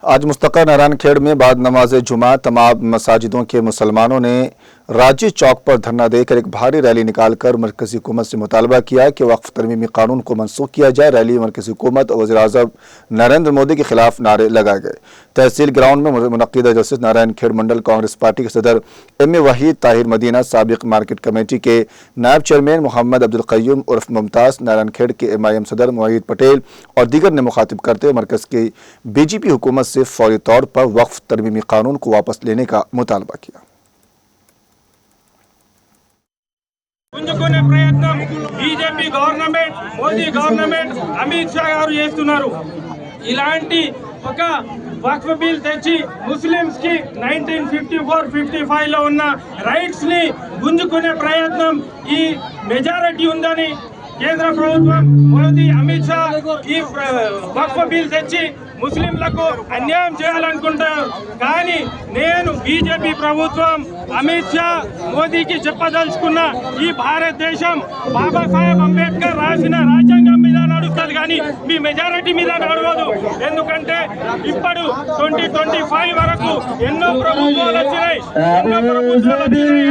आज मुस्तक़ा नारायणखेड़ में बाद नमाज जुमा तमाम मसाजिदों के मुसलमानों ने राजी चौक पर धरना देकर एक भारी रैली निकालकर मरकजी हुकूमत से मुतालबा किया कि वक्फ तरमीमी कानून को मनसूख किया जाए। रैली मरकजी हुकूमत और वज़ीर-ए-आज़म नरेंद्र मोदी के खिलाफ नारे लगाए गए। तहसील ग्राउंड में मुनक़्क़िदा जलसे नारायणखेड़ मंडल कांग्रेस पार्टी के सदर एम वहीद ताहिर मदीना, साबिक़ मार्केट कमेटी के नायब चेयरमैन मोहम्मद अब्दुल क़य्यूम उर्फ मुमताज़, नारायणखेड़ के MIM सदर मुईद पटेल और दीगर ने मुखातिब करते हुए मरकज़ की BJP हुकूमत से फौरी तौर पर वक्फ तरमीमी कानून को वापस लेने का मुतालबा किया। పుంజుకునే ప్రయత్నం BJP government, Modi government, Amit Shah గారు చేస్తున్నారు. ఇలాంటి ఒక వక్ఫ్ బిల్ తెచ్చి ముస్లిమ్స్ కి 1954-55 లో ఉన్న రైట్స్ ని గుంజుకునే ప్రయత్నం ఈ మెజారిటీ ఉందని కేంద్ర ప్రభుత్వం మోదీ అమిత్ షా ఈ వక్ఫ్ బిల్ తెచ్చి ముస్లింలకు అన్యాయం చేయాలనుకుంటారు. కానీ నేను బీజేపీ ప్రభుత్వం అమిత్ షా మోదీకి చెప్పదలుచుకున్న ఈ భారతదేశం బాబాసాహెబ్ అంబేద్కర్ రాసిన రాజ్యాంగం మీద నడుస్తుంది, కానీ మీ మెజారిటీ మీద నడవదు. ఎందుకంటే ఇప్పుడు 2025 వరకు ఎన్నో ప్రభుత్వాలు వచ్చినాయి.